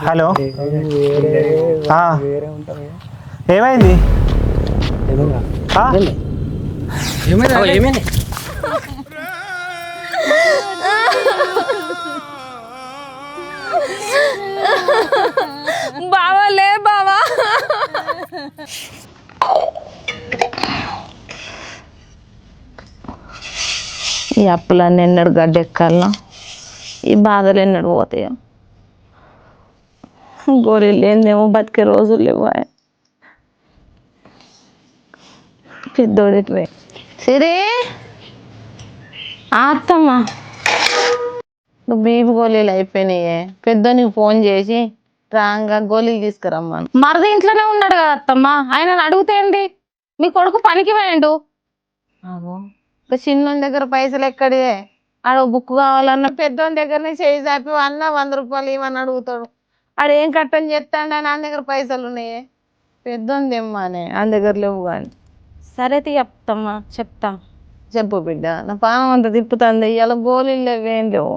Hello ఏమైంది? ఏమైంది? బావా లే బావా. ఈ అప్పులన్నీ ఎన్నడు గడ్డెక్కాలనో, ఈ బాధలు ఎన్నడు పోతాయో. గోళీలు లేనిదేమో బతికే రోజులు లేవు. పెద్దోడికి సరే అత్తమ్మ, నువ్వు బీపీ గోళీలు అయిపోయినాయే. పెద్దోనికి ఫోన్ చేసి రాంగా గోళీలు తీసుకురమ్మను. మరది ఇంట్లోనే ఉన్నాడు కదా అత్తమ్మ, ఆయన అడుగుతేంది? మీ కొడుకు పనికి పోయిండు. ఇక చిన్నోని దగ్గర పైసలు ఎక్కడిదే? ఆడ బుక్ కావాలన్న పెద్దోని దగ్గరనే చేయి చాపి అన్న 100 రూపాయలు ఇవ్వని అడుగుతాడు. ఆడేం కట్టం చేస్తాడు? నా దగ్గర పైసలు ఉన్నాయే. పెద్దోని తెమ్మానే, ఆయన దగ్గర లేవు. కానీ సరే అత్తమ్మ చెప్తా. చెప్పు బిడ్డ, నా పానం అంతా తిప్పుతుంది. ఇలా గోళీలు లేవేం లేవు.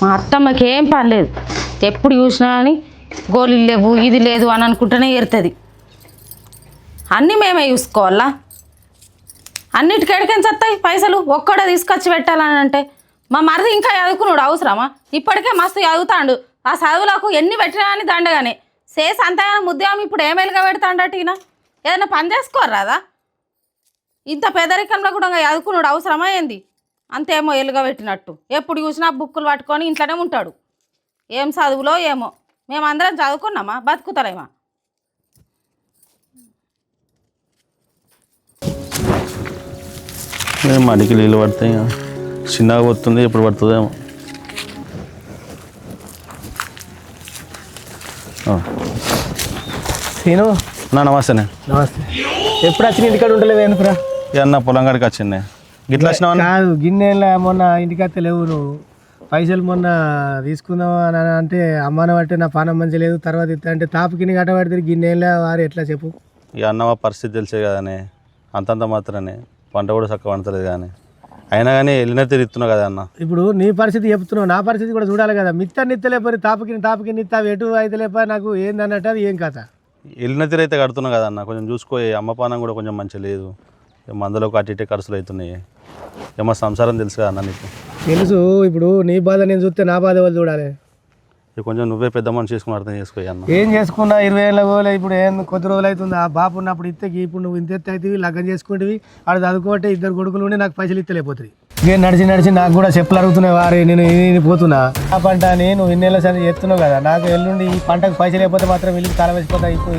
మా అత్తమ్మకి ఏం పర్లేదు, ఎప్పుడు చూసినా అని గోళీలు లేవు ఇది లేదు అని అనుకుంటూనే ఏరుతుంది. అన్నీ మేమే చూసుకోవాలా? అన్నిటికి ఎడికెంచి వస్తాయి పైసలు? ఒక్కడే తీసుకొచ్చి పెట్టాలని అంటే మా మరిది ఇంకా చదువుకున్నాడు అవసరమా? ఇప్పటికే మస్తు చదువుతాడు. ఆ చదువులకు ఎన్ని పెట్టినా అని దండగానే చేసి అంతగానో ముద్దాము. ఇప్పుడు ఏమేలుగా పెడతాడట ఈయన? ఏదైనా పని చేసుకోరాదా? ఇంత పేదరికంలో కూడా చదువుకున్నాడు అవసరమా ఏంది? అంతేమో ఎలుగా పెట్టినట్టు ఎప్పుడు చూసినా బుక్కులు పట్టుకొని ఇంట్లోనే ఉంటాడు. ఏం చదువులో ఏమో. మేమందరం చదువుకున్నామా? బతుకుతలేమా? మడికి నీళ్ళు పడతాయి, చిన్నగా పోతుంది. ఎప్పుడు పడుతుందేమో. సీను నా నమస్తేనే. నమస్తే. ఎప్పుడు వచ్చిన ఇంటికాడ ఉండలేవు ఎందుకురా? అన్న పొలం కాడికి వచ్చిండే. గిట్లా వచ్చినావు? కాదు, గిన్నెల మొన్న ఇంటికత్తే లేవు నువ్వు. పైసలు మొన్న తీసుకుందాం అని అంటే అమ్మాన బట్టి నా పానం మంచి లేదు, తర్వాత ఇస్తా అంటే తాపు గిన్నె కట్టబడితే గిన్నెల వారు ఎట్లా చెప్పు? ఇక అన్న పరిస్థితి తెలిసే కదనే. అంతంత మాత్రమే పంట కూడా చక్కగా పండుతలేదు. కానీ అయినా కానీ వెళ్ళిన తిరుగుతున్నావు కదా అన్న. ఇప్పుడు నీ పరిస్థితి చెప్తున్నావు, నా పరిస్థితి కూడా చూడాలి కదా. మిత్తాన్ని ఇత్తలేపోయి తాపుకిని ఇస్తావు, ఎటు అయితే లేపో నాకు ఏందన్నట్టు అది ఏం కథ? వెళ్ళిన తిరిగి అయితే కడుతున్నావు కదా అన్న. కొంచెం చూసుకో. అమ్మ పానం కూడా కొంచెం మంచిగా లేదు. మందులో అటు ఇటే ఖర్చులు అవుతున్నాయి. ఏమో సంసారం తెలుసు కదా అన్న నీకు. తెలుసు. ఇప్పుడు నీ బాధ నేను చూస్తే నా బాధ వాళ్ళు చూడాలి. కొంచెం నువ్వే పెద్ద మనిషి చేసుకుని అర్థం చేసుకో అన్న. ఏం చేసుకున్నా 20 ఏళ్ళ పోలే. ఇప్పుడు ఏం కొద్ది రోజులు అవుతుంది. ఆ బాపు ఉన్నప్పుడు ఇస్తే ఇప్పుడు నువ్వు ఇంత ఎత్తే అవుతుంది, లగ్గం చేసుకుంటేవి. ఆడ చదువుకోవటే 2 కొడుకులు ఉండి నాకు పైసలు ఇస్తలేకపోతుంది. ఇక నడిచి నాకు కూడా చెప్పులు అడుగుతున్నాయి. వారి నేను పోతున్నా ఆ పంట నేను ఇన్నేళ్ళ సరి చేస్తున్నావు కదా. నాకు ఎల్లుండి ఈ పంటకు పైసలు లేకపోతే మాత్రం వెళ్ళి తల వేసిపోతా. ఇప్పుడు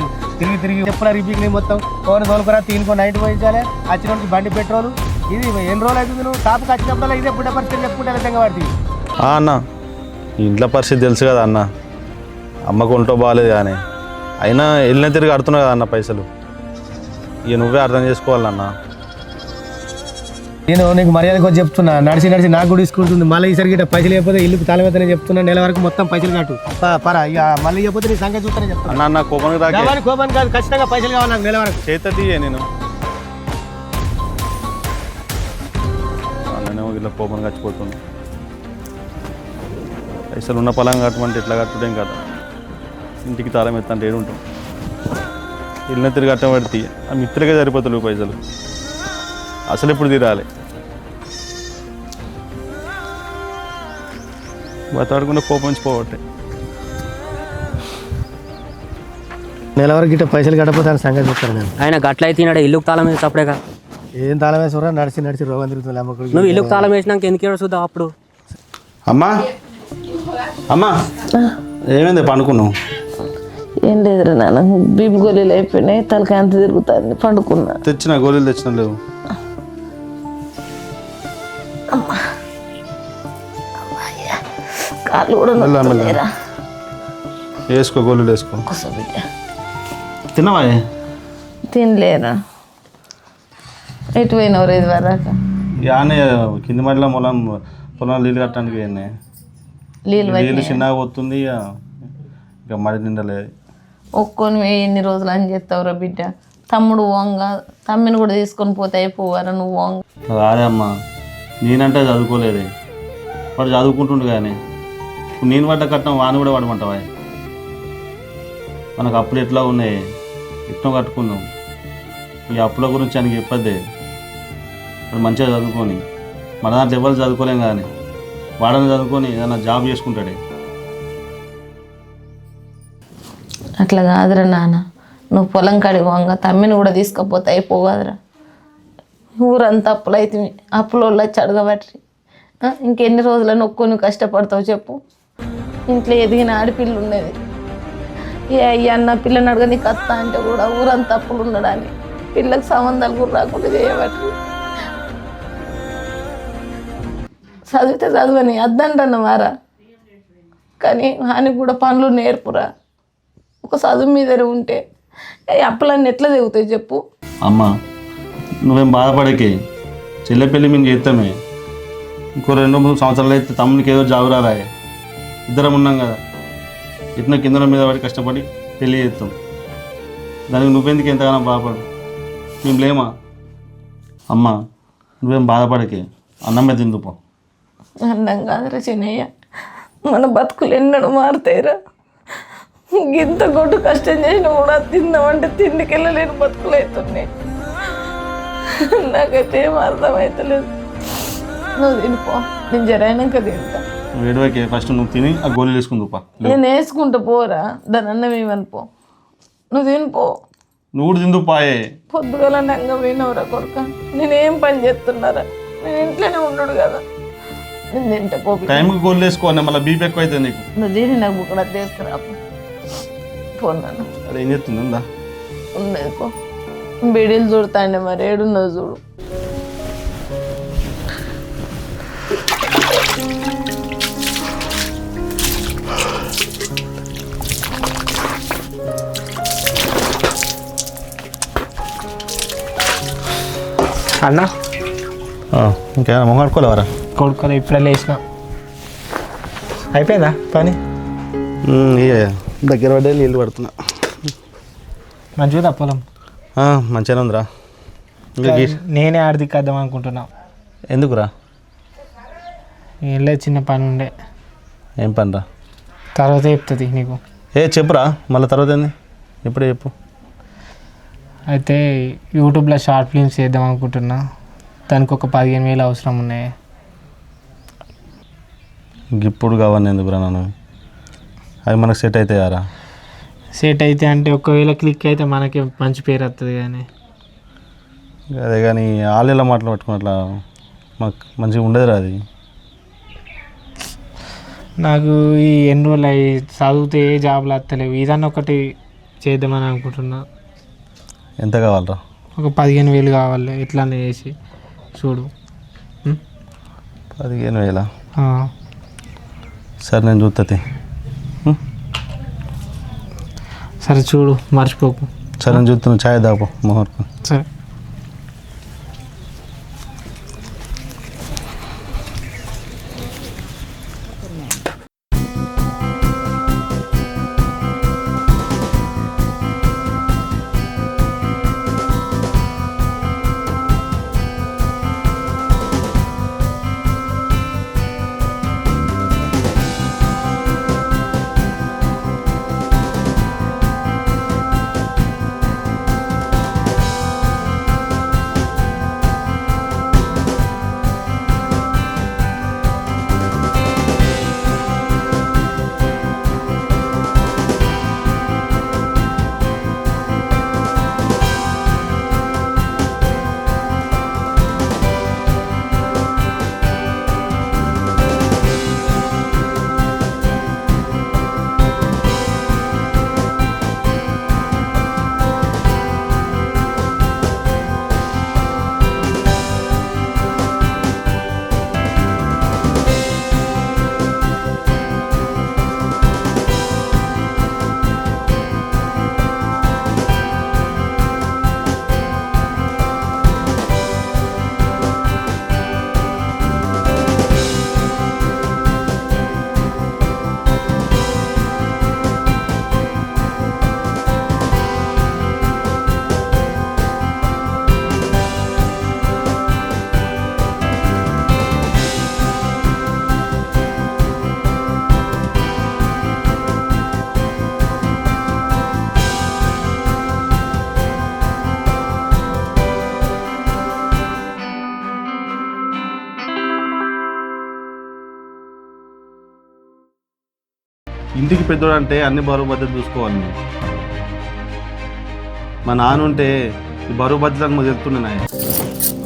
తిరిగి చెప్పుల రిపీకి మొత్తం ఫోన్ తోలుకురా తీనుకో నైట్ పోయించాలి. వచ్చినోడికి బండి పెట్రోలు. ఇది ఎన్ని రోజులు అవుతుంది? నువ్వు తాపుకి వచ్చినప్పుడల్లా ఇదే పుట్ట పరిస్థితి చెప్పుకుంటే విధంగా పడుతుంది. అన్న ఇంట్లో పరిస్థితి తెలుసు కదా అన్న. అమ్మకు ఒంటో బాగాలేదు కానీ అయినా వెళ్ళిన తిరిగి ఆడుతున్నావు కదా అన్న పైసలు. ఇక నువ్వే అర్థం చేసుకోవాలన్న. నేను నీకు మర్యాద కొంచెం చెప్తున్నా. నడిచి నాకు కూడా తీసుకుంటుంది. మళ్ళీ ఈసారి గిట్ట పైసలు లేకపోతే ఇల్లుకు తలవేతనే చెప్తున్నా. నెల వరకు మొత్తం పైసలు కట్టు పరా. ఇక మళ్ళీ చెప్పితే నీ సంగతి చూస్తానే చెప్తాను. అన్న కోపానికి రాకే. కోపానికి కాదు, ఖచ్చితంగా పైసలు కావాలి నాకు నెల వరకు. చేతది నేను అన్ననేమో ఇట్లా కోపానికి చచ్చిపోతుంది. పైసలు ఉన్న పొలం కట్టమంటే ఎట్లా కట్టడం కదా. ఇంటికి తాళం ఎత్తంటే ఏడు ఉంటాం. వెళ్ళిన తిరిగి కట్టం పడితే ఆ మిత్రులకే సరిపోతాయి పైసలు. అసలు ఎప్పుడు తీరాలి? బతాడకుండా కోపం పోవట్టే. నెల వరకు గిట్ట పైసలు కట్టకపోతే సంగతి చెప్తాను నేను. ఆయన గట్ల అయితే తిన్నాడు. ఇల్లుకు తాళం వేసి అప్పుడేగా. ఏం తాళం వేసుకురా? నడిచి రోగం తిరుగుతుంది అమ్మకు. నువ్వు ఇల్లుకు తాళం వేసినాక ఎందుకు ఏడో చూద్దాం అప్పుడు. అమ్మా అమ్మా ఏమైంది? పండుకున్నావు? ఏం లేదురా నాన్న, బీపీ గోళీలు అయిపోయినాయి, తలకాయ అంత తిరుగుతుంది, పండుకున్నా. తెచ్చిన గోళీలు తెచ్చిన లేవు. కాళ్ళు కూడా నొప్పుతున్నాయిరా. వేసుకో గోళీలు వేసుకో. తిన్నావా? తినలేరా. ఎటు పోయినవరు ఇది వరకు? యానే కింది మడిలో పొలం నీళ్ళు కట్టడానికి నీళ్ళు చిన్నగా పోతుంది. ఇక మడి నిండలేదు. ఒక్కొని ఎన్ని రోజులు అని చెప్తావురా బిడ్డ? తమ్ముడు వంగ తమ్మిని కూడా తీసుకొని పోతే అయిపోవారా నువ్వు వంగ. రాదే అమ్మా, నేనంటే చదువుకోలేదే, వాడు చదువుకుంటుండు కానీ ఇప్పుడు నేను పడ్డ కట్నం వాని కూడా పడమంటావా? మనకు అప్పులు ఎట్లా ఉన్నాయి, ఎట్లా కట్టుకుందాం. ఈ అప్పుల గురించి ఆయనకి చెప్పద్దే. వాడు మంచిగా చదువుకొని, మన దాంట్లో ఎవరు చదువుకోలేం కానీ వాడని చదువుకొని ఏదైనా జాబ్ చేసుకుంటాడే. అట్లా కాదురా నాన్న, నువ్వు పొలం కాడి వంగ తమ్మిని కూడా తీసుకపోతే అయిపోగదరా. ఊరంతా అప్పులు అయితే అప్పులో వచ్చి అడగబట్టి ఇంకెన్ని రోజులు నొక్కొని కష్టపడతావు చెప్పు. ఇంట్లో ఎదిగిన ఆడపిల్ల ఉన్నది, ఏ అయ్యా అన్న పిల్లని అడగ నీకు అత్త అంటే కూడా ఊరంతా అప్పులు ఉండడాన్ని పిల్లకి సంబంధాలు కూడా రాకుండా చేయబట్టి. చదివితే చదవని అద్దంటన్న మారా, కానీ ఆయనకు కూడా పనులు నేర్పురా. ఒక చదువు మీదనే ఉంటే అప్పులన్నీ ఎట్లా దిగుతాయి చెప్పు. అమ్మ నువ్వేం బాధపడకే, చెల్లె పెళ్ళి మేము చేస్తామే. ఇంకో 2-3 సంవత్సరాలు అయితే తమ్మునికి ఏదో జాబు రారాయే. ఇద్దరం ఉన్నాం కదా, ఇట్లా కిందల మీద పడి కష్టపడి పెళ్ళి చేస్తాం. దానికి నువ్వెందుకు ఎంతగానో బాధపడు, మేము లేమా? అమ్మ నువ్వేం బాధపడకే, అన్నమే తిందుపో. అన్నం కాదురా చిన్నయ్య, మన బతుకులు ఎన్నడూ మారుతాయిరా. ఇంత కొట్టు కష్టం చేసినా కూడా తిందామంటే తిండికి వెళ్ళలేని బతుకులు అవుతున్నాయి. నాకైతే ఏం అర్థమవుతలేదు. నువ్వు తినిపో, నేను జరైనాక తింటా. వేడివైకే ఫస్ట్ నువ్వు తిని ఆ గోళీలు వేసుకుందుపా. నేను వేసుకుంటా పోరా, దాని అన్నం ఏమనిపో. నువ్వు తినిపో. నువ్వు కూడా తిందుపాయే. పొద్దుగల నంగ పోయినవరా కొడుక, నేనేం పని చేస్తున్నారా, నేను ఇంట్లోనే ఉండడు కదా. నేను తింటా పో. టైంకి గోళీలు వేసుకోవాలి, మళ్ళీ బీపీ ఎక్కువ అవుతుంది నీకు. నువ్వు తిని నాకు బుక్కడ తీసుకురా పోన్నాను. అదే ఏం చెప్తుంది ఉందా? ఉన్నది పో. బిడీలు చూడతాండి మరి ఏడున్నది చూడు. అన్న ఇంకేమైనా మొంగడుకోలేవరా? కొడుకోలే, ఇప్పుడే లేచిన. అయిపోయిందా పని? దగ్గర పడ్డే నీళ్ళు పడుతున్నా. మంచిగా పొలం మంచిగానే ఉందిరా. ఇంకా నేనే ఆర్థికద్దాం అనుకుంటున్నా. ఎందుకురా? ఏం లేదు, చిన్న పని ఉండే. ఏం పనిరా? తర్వాత చెప్తుంది నీకు. చెప్పురా మళ్ళీ తర్వాత ఏంది, ఎప్పుడే చెప్పు. అయితే యూట్యూబ్లో షార్ట్ ఫిల్మ్స్ చేద్దాం అనుకుంటున్నా. దానికి ఒక 15,000 అవసరం ఉన్నాయి. ఇప్పుడు కావాలి ఎందుకురా నన్ను? అవి మనకు సెట్ అవుతాయారా? సెట్ అయితే అంటే ఒకవేళ క్లిక్ అయితే మనకి మంచి పేరు వస్తుంది. కానీ అదే కానీ ఆన్లైన్లో మాటలు పట్టుకుని అట్లా మాకు మంచిగా ఉండదురా అది. నాకు ఈ ఎన్ని రోజులు అవి చదివితే ఏ జాబ్లు వస్తలేవు. ఇదన్నా ఒకటి చేద్దామని అనుకుంటున్నా. ఎంత కావాలరా? ఒక 15,000 కావాలి. ఎట్లానే చేసి చూడు. 15,000? ఆ. సరే నేను చూస్తుంది. సరే చూడు, మర్చిపోకు. సరే నేను చూస్తున్నాను, ఛాయ్ దాపు మొహర్కు. సరే. ఇంటికి పెద్దోడు అంటే అన్ని బరువు బాధ్యత చూసుకోవాలి నేను. మా నాన్న ఉంటే ఈ బరువు బాధ్యతకు మాకు చెప్తున్నాయి.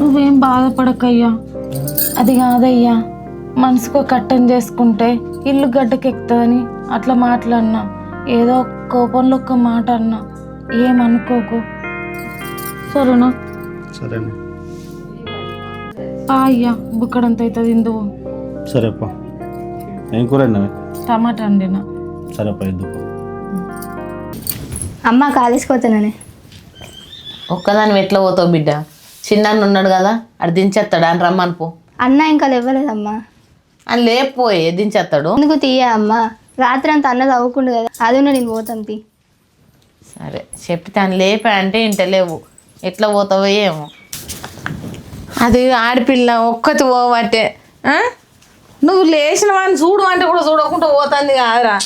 నువ్వేం బాధపడకయ్యా, అది కాదయ్యా, మనసుకో కట్టం చేసుకుంటే ఇల్లు గడ్డకెక్కుతుందని అట్లా మాట్లాడినా, ఏదో కోపంలో ఒక్క మాట అన్నా, ఏమనుకోకు సరేనా? సరేనే. అయ్యా బుక్కడంత అవుతుంది ఇందువు. సరేప్ప. ఏం కూర అన్నవి? టమాటా అండినా. సరేప్ప ఎందుకు. అమ్మ కాలేజ్కి పోతానని. ఒక్కదాన్ని ఎట్లా పోతావు బిడ్డ? చిన్నాన్న ఉన్నాడు కదా, అటు దించేస్తాడు అని రమ్మని పో. అన్న ఇంకా లేవలేదమ్మా. అని లేకపోయే దించేస్తాడు. ఎందుకు తీయ అమ్మ, రాత్రి అంతా అన్న చదువుకుండు కదా, అది ఉన్న నేను పోతాను తీ. సరే చెప్తే అని లేపా అంటే ఇంట లేవు, ఎట్లా పోతావో ఏమో. అది ఆడపిల్ల ఒక్కటి పోవట్టే. నువ్వు లేచిన వాడిని చూడు అంటే కూడా చూడకుండా పోతుంది కాదురా.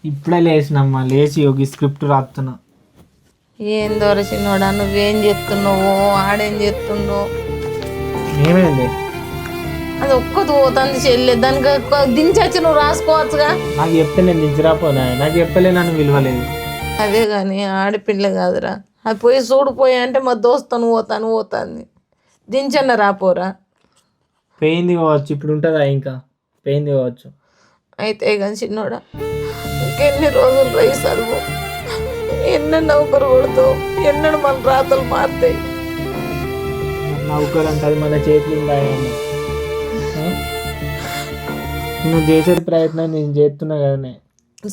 ఇప్పుడే లేచినమ్మా, లేచి యోగి స్క్రిప్ట్ రాస్తున్నా. ఏం దొరచినోడా, నువ్వేం చేస్తున్నావు, ఆడేం చేస్తున్నావు? ఏమైంది? అది ఒక్కటి పోతుంది చెల్లె, దానికి దించచ్చి నువ్వు రాసుకోవచ్చుగా. నాకు చెప్తే నేను దించిరాపోనా? నాకు చెప్పలే, నన్ను విలువలేదు. అదే కానీ ఆడపిల్ల కాదురా, అది పోయి చూడిపోయా అంటే మా దోస్తాను పోతుంది. దించన్న రాపోరా. పెయింది కావచ్చు, ఇప్పుడు ఉంటుందా? ఇంకా పెయింది కావచ్చు. అయితే కానీ చిన్నోడా, ఇంకెన్ని రోజులు రైస్ చదువు, ఎన్నో నౌకరు కొడతావు, ఎన్నడు మన రాతలు మారుతాయి. నౌకరు అంటే అది మన చేతులు ఉందాయమ్మ. నువ్వు చేసే ప్రయత్నం నేను చేస్తున్నా కదనే.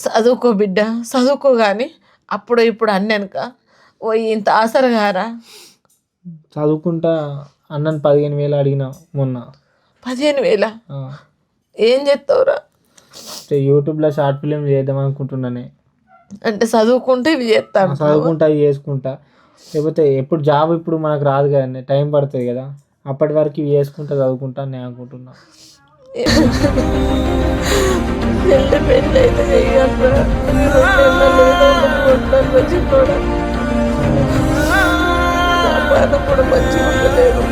చదువుకో బిడ్డ, చదువుకో కానీ అప్పుడు ఇప్పుడు అన్నానుక ఓ ఇంత ఆసరగారా. చదువుకుంటా అన్నను 15,000 అడిగిన మొన్న. 15,000? ఏం చేస్తావురా? యూట్యూబ్లో షార్ట్ ఫిలిం చేద్దాం అనుకుంటున్నానే. అంటే చదువుకుంటే ఇవి చేస్తాను. చదువుకుంటా ఇవి చేసుకుంటా, లేకపోతే ఎప్పుడు జాబ్ ఇప్పుడు మనకు రాదు కదండి, టైం పడుతుంది కదా, అప్పటి వరకు ఇవి చేసుకుంటా చదువుకుంటా నేను అనుకుంటున్నా. పెళ్ళి అయితే చెయ్యాలరా, కూడా మంచిగా ఉండలేదు.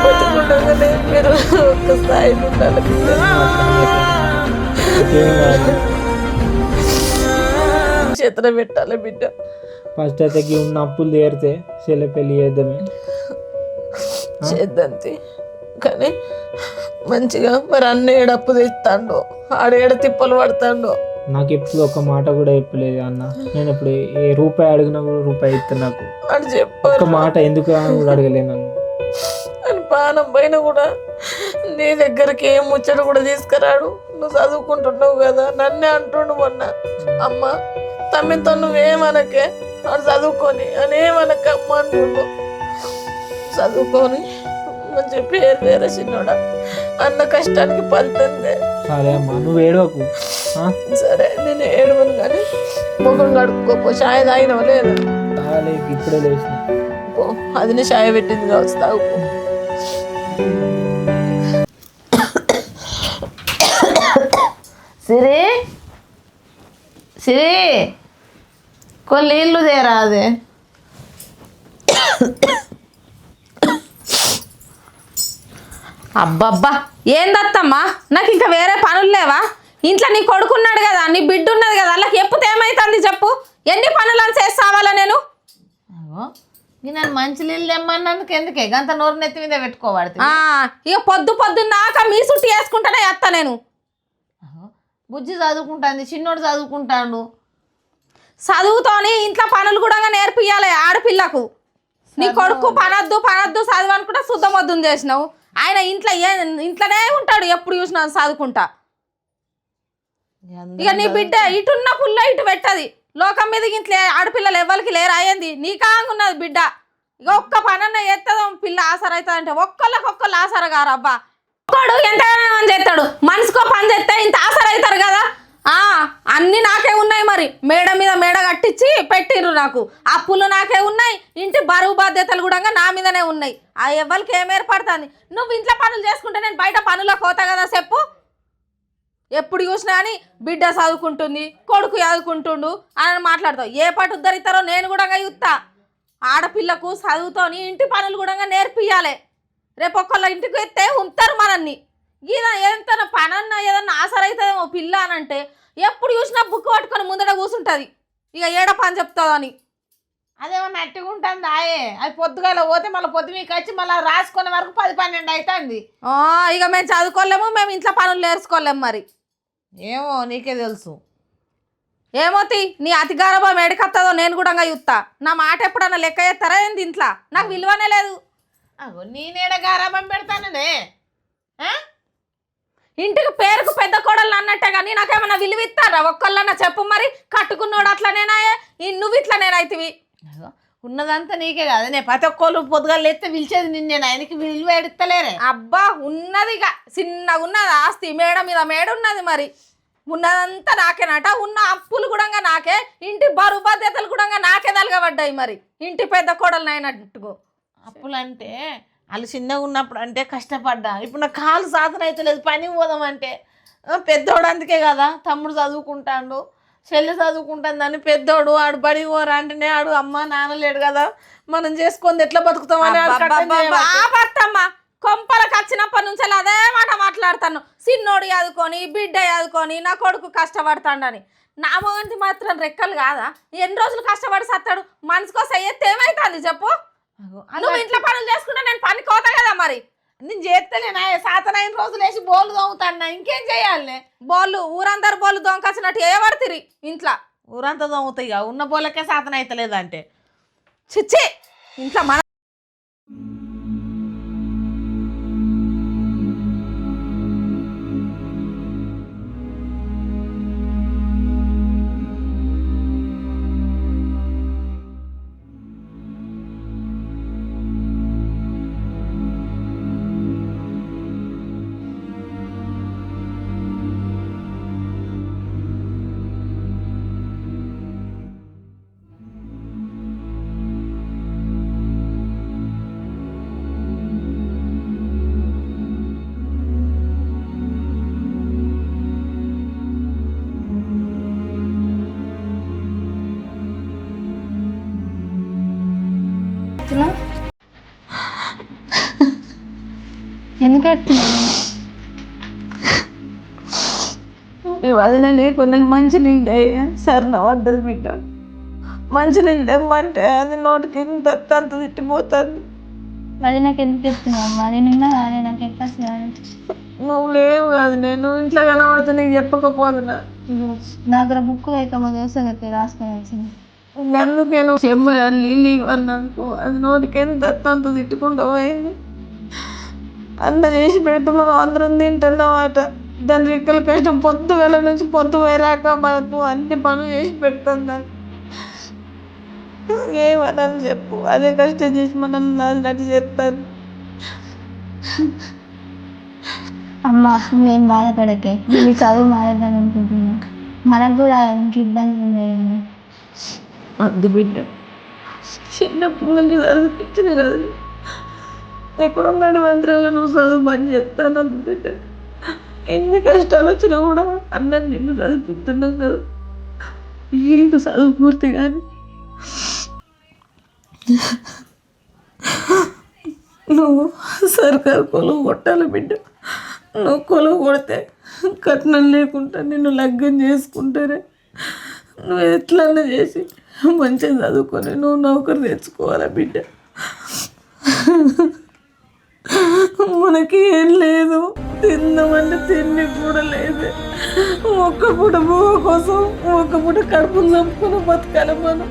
బతుకుండగానే మీరు ఒక్క స్థాయిలో ఉండాలి. చేతన పెట్టాలి బిడ్డ. ఫస్ట్ అయితే ఉన్న అప్పులు తీరితే చెల్లె పెళ్ళి చేద్దామే. చేద్దంతి కానీ మంచిగా మరి అన్న అప్పు తెస్తాండో, ఆడేడ తిప్పలు పడతాండో. నాకు ఎప్పుడు ఒక మాట కూడా చెప్పలేదు అన్న. నేను ఇప్పుడు ఏ రూపాయి అడిగినా కూడా రూపాయి ఇస్తాను. నాకు అని చెప్పారు. ఒక మాట ఎందుకు అని కూడా అడగలేదు నన్ను. అని పానం పైన కూడా నీ దగ్గరికి ఏం ముచ్చట కూడా తీసుకురాడు. నువ్వు చదువుకుంటున్నావు కదా, నన్నే అంటుండు మొన్న, అమ్మ తమ్మితో నువ్వేమనకే, వాడు చదువుకొని అనేమనక అమ్మ అంటుండు. చదువుకొని మంచి పేరు వేరే చిన్నోడా, అన్న కష్టానికి పంతందే. సరే అమ్మా, నువ్వు ఏడవకు. సరే నేను ఏడవను కానీ ముఖం కడుక్కోపో. చాయ్ తాగినవా లేదా? ఇప్పుడే లేచిన. పో, అది చాయ్ పెట్టింది కావచ్చు, తాగుపో. సిరి సిరి కొన్ని నీళ్ళు తేరా. అదే అబ్బబ్బా ఏందత్తమ్మా, నాకు ఇంకా వేరే పనులు లేవా? ఇంట్లో నీ కొడుకున్నాడు కదా, నీ బిడ్డ ఉన్నది కదా, వాళ్ళకి ఎప్పుడు ఏమైతుంది చెప్పు? ఎన్ని పనులను చేస్తావాలా నేను? నేను మంచి నీళ్ళు తెమ్మన్నందుకు ఎందుకే గంత నోరు నెత్తి మీద పెట్టుకోవాడు? ఇక పొద్దున్నాక మీ సుట్టి వేసుకుంటానే అత్త నేను. బుజ్జి చదువుకుంటాంది, చిన్నోడు చదువుకుంటాడు. చదువుతోని ఇంట్లో పనులు కూడా నేర్పియాలి ఆడపిల్లకు. నీ కొడుకు పనద్దు చదువు అనుకుంటా శుద్ధమొద్దుని చేసినావు. ఆయన ఇంట్లోనే ఉంటాడు, ఎప్పుడు చూసినా చదువుకుంటా. ఇక నీ బిడ్డ ఇటున్న పుల్ల ఇటు పెట్టది. లోకం మీద ఇంట్లో ఆడపిల్లలు ఎవరికి లేరు అయ్యింది, నీకాంగున్నది బిడ్డ. ఇక ఒక్క పనన్న ఎత్తదో పిల్ల ఆసర అవుతుంది అంటే ఒక్కళ్ళకొక్కళ్ళు ఆసర గారు. అబ్బా ఒక్కడు ఎంతగానో పని చేస్తాడు, మనసుకో పని చేస్తే ఇంత ఆసర అవుతారు కదా. అన్నీ నాకే ఉన్నాయి, మరి మేడ మీద మేడ కట్టించి పెట్టిర్రు నాకు. అప్పులు నాకే ఉన్నాయి, ఇంటి బరువు బాధ్యతలు కూడా నా మీదనే ఉన్నాయి. ఆ ఎవరికి ఏం ఏర్పడుతుంది? నువ్వు ఇంట్లో పనులు చేసుకుంటే నేను బయట పనులకు పోతా కదా చెప్పు. ఎప్పుడు చూసినా అని బిడ్డ చదువుకుంటుంది, కొడుకు చదువుకుంటుండు అని మాట్లాడతావు. ఏ పాటు ఉద్ధరిస్తారో నేను కూడా చూస్తా. ఆడపిల్లకు చదువుతోని ఇంటి పనులు కూడా నేర్పియాలి. రేపు ఒక్కళ్ళ ఇంటికి ఎత్తే ఉంటారు మనల్ని. ఈయన ఎంత పనన్నా ఏదన్నా ఆసరైతుందేమో పిల్ల అని అంటే ఎప్పుడు చూసినా బుక్ పట్టుకొని ముందట కూర్చుంటుంది. ఇక ఏడ పని చెప్తుందని అదేమో నట్టుగా ఉంటుంది ఆయే. అది పొద్దుగాల పోతే మళ్ళీ పొద్దు మీకు వచ్చి మళ్ళీ రాసుకునే వరకు 10-12 అవుతుంది. ఇక మేము చదువుకోలేము, మేము ఇంట్లో పనులు నేర్చుకోలేము. మరి ఏమో నీకే తెలుసు. ఏమోతి నీ అతి గారభం ఎడకత్తదో నేను కూడా చూస్తా. నా మాట ఎప్పుడన్నా లెక్క చేస్తారా ఏంది? ఇంట్లో నాకు విలువనే లేదు. అగో నేనేడ గారాబం పెడతాననే. ఇంటికి పేరుకు పెద్ద కోడలు అన్నట్టే కానీ నాకేమన్నా విలువ ఇస్తారా? ఒక్కళ్ళన్నా చెప్పు. మరి కట్టుకున్నోడు అట్లనేనాయే, నువ్వు ఇట్లనేనైతివి. ఉన్నదంతా నీకే కాదు. నేను ప్రతి ఒక్కళ్ళు పొద్దుగాలు ఎత్తే పిలిచేది నిన్నేనా? ఆయనకి విలువ ఎడతలేరే. అబ్బా ఉన్నది ఇక చిన్నగా ఉన్నది ఆస్తి, మేడ మీద మేడ ఉన్నది. మరి ఉన్నదంతా నాకేనట. ఉన్న అప్పులు కూడా నాకే, ఇంటి బరువు బాధ్యతలు కూడా నాకే తలగబడ్డాయి. మరి ఇంటి పెద్ద కోడలు అయినట్టుగా అప్పులు అంటే వాళ్ళు చిన్నగా ఉన్నప్పుడు అంటే కష్టపడ్డా. ఇప్పుడు నా కాలు సాధన అయితే లేదు. పని పోదామంటే పెద్దోడు అందుకే కదా తమ్ముడు చదువుకుంటాడు, చెల్లి చదువుకుంటుందని పెద్దోడు ఆడు బడి పోరా అంటేనే ఆడు అమ్మ నాన్న లేడు కదా మనం చేసుకొని ఎట్లా బతుకుతామని భర్తమ్మ కొంపలకు వచ్చినప్పటి నుంచి అదే మాట మాట్లాడతాను. చిన్నోడు చదువుకొని బిడ్డ చదువుకొని నా కొడుకు కష్టపడతాడని. నా మొగంటి మాత్రం రెక్కలు కాదా? ఎన్ని రోజులు కష్టపడి సత్తాడు? మనసుకోసం ఎత్తే ఏమైతుంది చెప్పు? నువ్వు ఇంట్లో పనులు చేసుకుంటే నేను పని కోతా కదా. మరి నేను చేస్తలేనా? 7-8 రోజులు వేసి బోళ్ళు దొంగతాను. ఇంకేం చేయాలి? బోళ్ళు ఊరందరు బోళ్ళు దొంగకొచ్చినట్టు ఏ పడుతుంది ఇంట్లో? ఊరంతా దొంగతాయి. ఉన్న బోళ్ళకే సాధన అవుతలేదంటే చిచ్చి ఇంట్లో మన ఎందుకు ఎడుతున్నావు? వదిన లేకుండా మంచి నీళ్ళు సరణ వద్దదు బిడ్డ. మంచి నీళ్ళు తెమ్మంటే అది నోటికి ఇంత అంత తిట్టిపోతుంది. మరి నాకు ఎందుకు చెప్తున్నావు? మరి నిన్న నాకు ఎట్లా నువ్వు లేవు కాదు. నేను ఇంట్లో కనబడితే నీకు చెప్పకపోతున్నా. నా దగ్గర బుక్ అయితే మా దోశ రాసుకొని అందుకే నువ్వు చెప్పాలి నీళ్ళు ఇవ్వన్నాకు అది నోటికి ఎంత అంత తిట్టుకుంటూ పోయింది. అంత చేసి పెడితే మనం అందరం తింటున్నామాట. దాని రెక్కల కష్టం పొద్దు వేళ నుంచి పొద్దు పోయాక మనకు అన్ని పనులు చేసి పెడతాం. దాన్ని ఏమనాలి చెప్పు? అదే కష్టం చేసి మనల్ని అన్నట్టు చేస్తాను. అమ్మ నువ్వేం బాధపడకే, నీ చదువు మారేద్దాం అనుకుంటున్నా. మనకు కూడా ఇంక ఇబ్బంది ఉండేది. వద్దు బిడ్డ, చిన్నప్పుడు నుండి చదివించిన కదా. ఎక్కడున్నాడు మంత్రాలు నువ్వు చదువు పని చెప్తాను బిడ్డ. ఎన్ని కష్టాలు వచ్చినా కూడా అన్నది నిన్ను చదివిస్తున్నాం కదా. నీకు చదువు పూర్తి కానీ నువ్వు సర్కారు కొలువు కొట్టాలి బిడ్డ. నువ్వు కొలువు కొడితే కట్నం లేకుండా నిన్ను లగ్గం చేసుకుంటారే. నువ్వు ఎట్లన్నా చేసి మంచిగా చదువుకొని నువ్వు నౌకరు తెచ్చుకోవాలా బిడ్డ. మనకి ఏం లేదు, తిందామంటే తిండి కూడా లేదు. ఒక్క పూట బువ్వ కోసం ఒక్క పూట కడుపులు చంపుకుని బతకాలి మనం.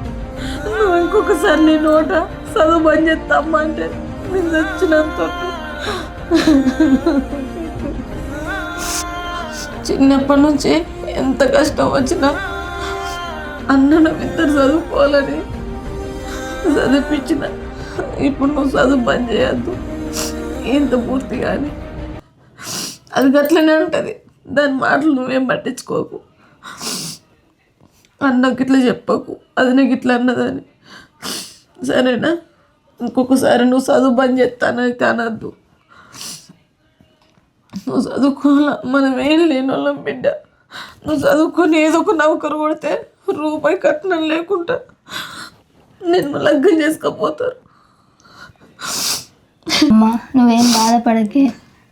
నువ్వు ఇంకొకసారి నీ నోట చదువు బంద్ చేస్తామ్మా అంటే నేను వచ్చినంత చిన్నప్పటి నుంచి ఎంత కష్టం వచ్చినా అన్నను ఇద్దరు చదువుకోవాలని చదివించిన. ఇప్పుడు నువ్వు చదువు బంద్ చేయద్దు ఇంత పూర్తి కానీ. అది గట్లనే ఉంటుంది. దాని మాటలు నువ్వేం పట్టించుకోకు. అన్నకి ఇట్లా చెప్పకు అది నాకు ఇట్లా అన్నదని, సరేనా? ఇంకొకసారి నువ్వు చదువు బంద్ చేస్తానైతే అనద్దు. నువ్వు చదువుకోవాలా, మనం ఏం లేని వాళ్ళం బిడ్డ. నువ్వు చదువుకొని ఏదో ఒక నౌకరు కొడితే రూపాయి కట్నం లేకుండా నేను లగ్గం చేసుకోపోతారు. అమ్మ నువ్వేం బాధపడకే,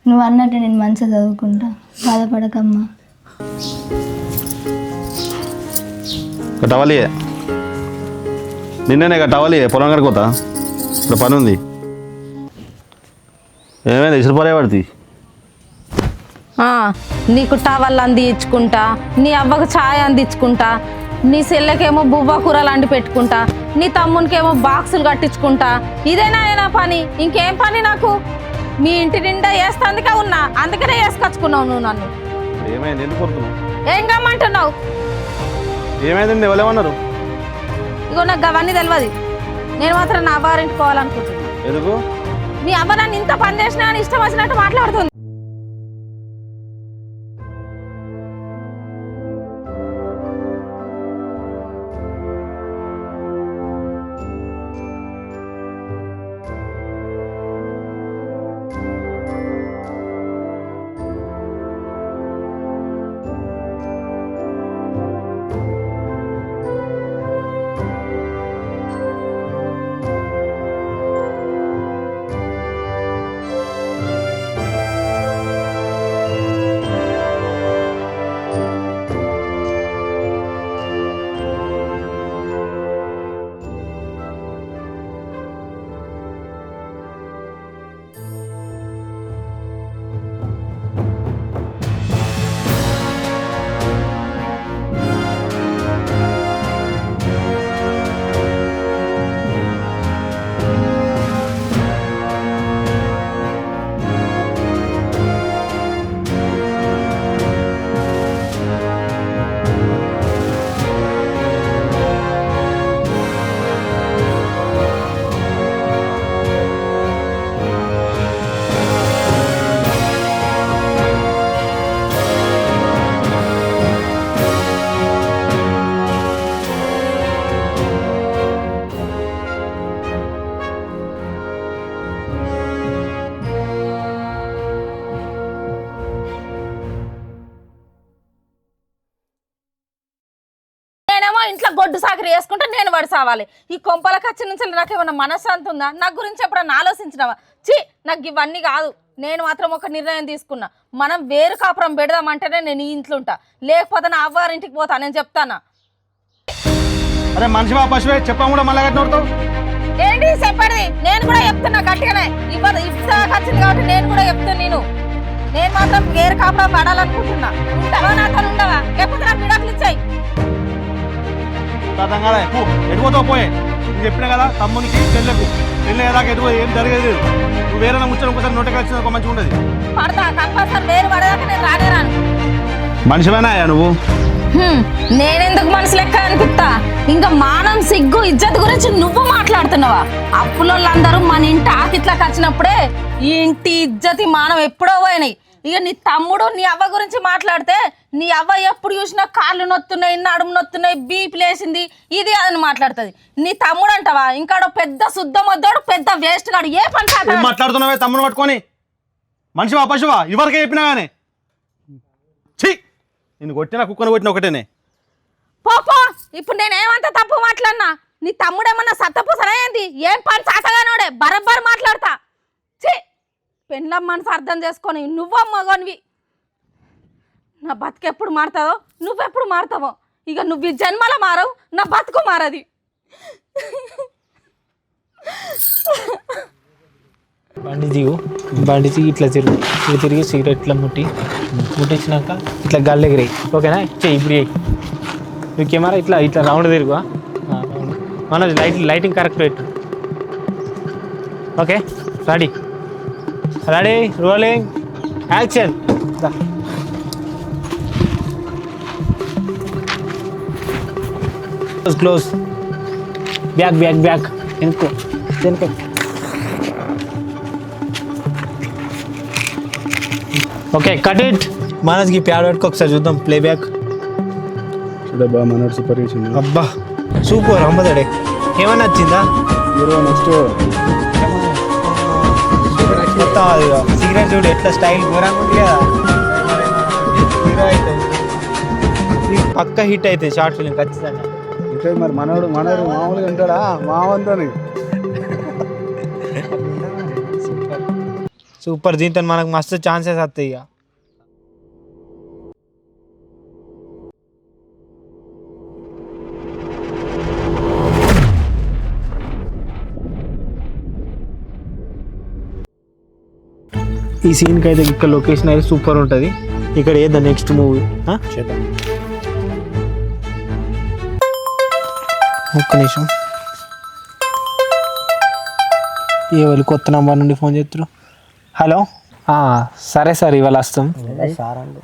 నువ్వు అన్నట్టు నేను మంచిగా చదువుకుంటా, బాధపడకమ్మా. టవలి నిన్ననే టవలి పొలం కడుకోతా ఇక్కడ పని ఉంది. ఏమైంది ఇసురుపాలే పడుతుంది? నీకు టవల్ అందించుకుంటా, నీ అవ్వకు ఛాయ్ అందించుకుంటా, నీ చెల్లెకేమో బువ్వ కూరలు అండి పెట్టుకుంటా, నీ తమ్మునికేమో బాక్సులు కట్టించుకుంటా. ఇదేనా అయినా పని? ఇంకేం పని నాకు? మీ ఇంటి నిండా వేస్తందుకే ఉన్నా, అందుకనే వేసుకొచ్చుకున్నావు నువ్వు నన్ను. ఏమైంది? ఎందుకు కొడుతున్నావు? ఏం కమ్మంటున్నావు? ఏమైందండి? ఎవరేమన్నారు? ఇగో నాకు అవన్నీ తెలియదు. నేను మాత్రం నా అవ్వారింటికి పోవాలనుకుంటున్నా. ఎందుకు? మీ అవ్వ నన్ను ఇంత పని చేసినా అని ఇష్టం వచ్చినట్టు మాట్లాడుతుంది. ఇంట్లో గొడ్డు సాకరి వేసుకుంటే నేను వాడు సావాలి. ఈ కొంపల ఖర్చు నుంచి నాకేమన్నా మనశ్శాంతి ఉందా? నా గురించి ఎప్పుడన్నా ఆలోచించినావా? నాకు ఇవన్నీ కాదు. నేను మాత్రం ఒక నిర్ణయం తీసుకున్నా, మనం వేరు కాపురం పెడదామంటేనే నేను ఈ ఇంట్లో ఉంటా, లేకపోతే నా అవ్వారింటికి పోతా. నేను చెప్తానా? అరే మనిషి పశువే చెప్పా కూడా మళ్ళీ కట్టినవుతావు ఏంటి చెప్పండి? నేను కూడా చెప్తున్నా గట్టిగానే. ఇప్పుడు వచ్చింది కాబట్టి నేను కూడా చెప్తాను. నేను మాత్రం వేరు కాపురం పడాలనుకుంటున్నా. ఉంటావా నాతో? ఉండవా? లేకపోతే నాకు విడాకులు ఇచ్చాయి. అర్థం కదా ఎటుపోతావు పోయే. నేను చెప్పినా కదా తమ్మునికి చెల్లెకు పెళ్ళి ఏదాకా ఎటుపో ఏం జరిగేది. నువ్వు వేరే ముచ్చడం ఒకసారి నోట కలిసి ఒక మంచిగా ఉండదు. పడతా కంపల్సరీ వేరు పడదాకా నేను రానే రాను. మనిషివేనా నువ్వు? నేనెందుకు మనసు లెక్క అనిపిస్తా? ఇంకా మానం సిగ్గు ఇజ్జత్ గురించి నువ్వు మాట్లాడుతున్నావా? అప్పులోళ్ళందరూ మన ఇంటి ఆకిట్లకు వచ్చినప్పుడే ఈ ఇంటి ఇజ్జతి మానం ఎప్పుడో పోయినాయి. ఇక నీ తమ్ముడు నీ అవ్వ గురించి మాట్లాడితే నీ అవ్వ ఎప్పుడు చూసినా కాళ్ళు నొత్తున్నాయి, నడుము నొత్తున్నాయి, బీపీ లేసింది, ఇది అని మాట్లాడుతుంది. నీ తమ్ముడు అంటావా? ఇంకా పెద్ద శుద్ధ మొద్దోడు, పెద్ద వేస్ట్ గాడు. ఏ పని మాట్లాడుతున్నావే తమ్ముడు పట్టుకొని? మనిషివా పశువా? ఇవరకే చెప్పినా కానీ నేను కొట్టినా కుక్కను కొట్టిన ఒకటేనే. పోపో. ఇప్పుడు నేనేమంతా తప్పు మాట్లాడినా? నీ తమ్ముడు ఏమన్నా సత్తపూసరా ఏంది? ఏం పని చాతగానోడే, బరబ్బర్ మాట్లాడతా. పెళ్ళం మనసు అర్థం చేసుకొని నువ్వు మగనివి. నా బతుకెప్పుడు మారుతుందో, నువ్వెప్పుడు మారుతావో. ఇక నువ్వు ఈ జన్మలో మారవు, నా బతుకు మారది. బండి దిగి ఇట్లా తిరిగి సిగరెట్ ఇట్లా ముట్టించినాక ఇట్లా గాలి ఎగిరాయి. ఓకేనా? చెయ్యి ఇప్పుడు చెయ్యి. నువ్వు కెమెరా ఇట్లా రౌండ్ తిరుగువా. మన లైటింగ్ కరెక్ట్ పెట్టు. Okay ready rolling action. Close. Back ఎందుకో ఓకే కట్ ఇట్. మనస్కి ప్యాడ్ పెట్టుకో ఒకసారి చూద్దాం. Play back. మనోడు సూపర్ చేసింది. అబ్బా సూపర్ అమ్మదడే. ఏమన్నా వచ్చిందా? నెక్స్ట్ సిగరెట్ చూడు ఎట్లా స్టైల్ ఘోరంగా ఉంది కదా. హీరో అవుతుంది పక్క హిట్ అవుతుంది షార్ట్ ఫిలిం ఖచ్చితంగా. అంటే మరి మనోడు మామూలుగా ఉంటాడా? మావంతో సూపర్. దీంతో మనకు మస్తు ఛాన్సెస్ వస్తాయి ఇక. ఈ సీన్కి అయితే ఇక్కడ లొకేషన్ అయితే సూపర్ ఉంటుంది. ఇక్కడ ఏదా నెక్స్ట్ మూవీ చేద్దాం. ఒక్క నిమిషం. ఏ వాళ్ళు కొత్త నంబర్ నుండి ఫోన్ చేస్తారు. హలో, సరే సార్ ఇవాళ వస్తాం.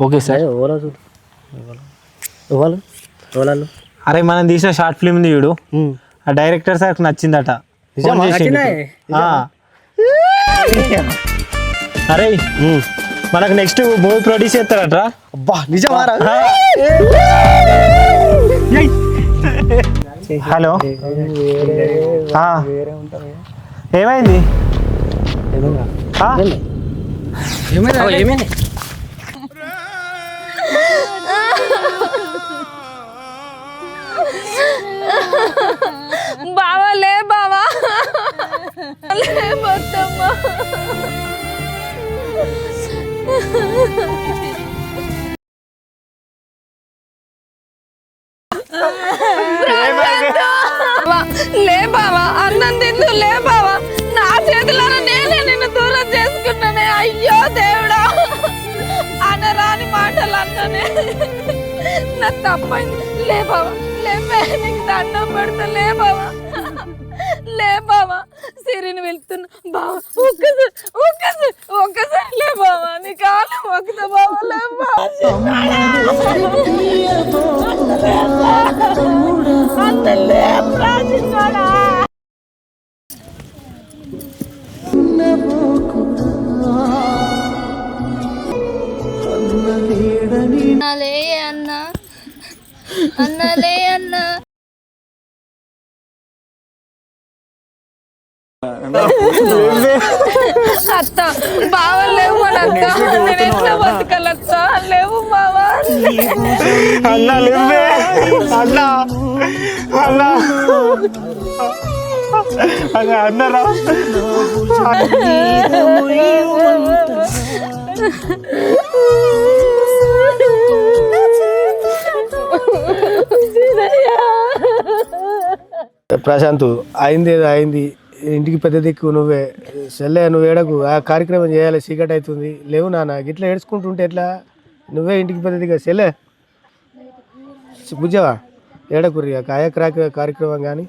Okay sir. అరే మనం తీసిన షార్ట్ ఫిల్మ్ ఉంది చూడు, ఆ డైరెక్టర్ సార్ నచ్చిందట. ఫోన్ చేసిండు. అరే మనకు నెక్స్ట్ మూవీ ప్రొడ్యూస్ చేస్తారట. అబ్బా నిజమారా? హలో, ఏమైంది? బావా లే బావా లే బొత్తమ్మా. లే బావా, అన్నం తిందు. లే బావా, నా చేతులను నేనే నిన్ను దూరం చేసుకున్నానే. అయ్యో దేవుడా, అనరాని మాటలు అన్ననే. నా తప్పైంది. లే బావా, లేవే, నీకు దండం పెడతా. లే బావా, లే బావా, సిరిని వెళ్తున్నా. బావా ఒక్కసారి లే బావా, నీ కాలు మొక్కుతా బావా. లే బావా, అన్నలే అన్న, అన్నలే అన్న. అత్త బావ లేవు మన అత్త. నేను ఎట్లా బతకాలత్త? లేవు బావా. అన్నా లేవే, అన్నా అన్నా అన్నరా. ప్రశాంత్, అయింది ఏదో అయింది. ఇంటికి పెద్ద దిక్కు నువ్వే. సెల్లే నువ్వు ఏడకు, ఆ కార్యక్రమం చేయాలి. చీకటి అవుతుంది. లేవు నాన్న, గిట్లా ఏడ్చుకుంటుంటే ఎట్లా? నువ్వే ఇంటికి పెద్ద దిక్కు. సెల్లే బుజ్జవా, ఏడకుర్రి ఆ కార్యక్రమం కానీ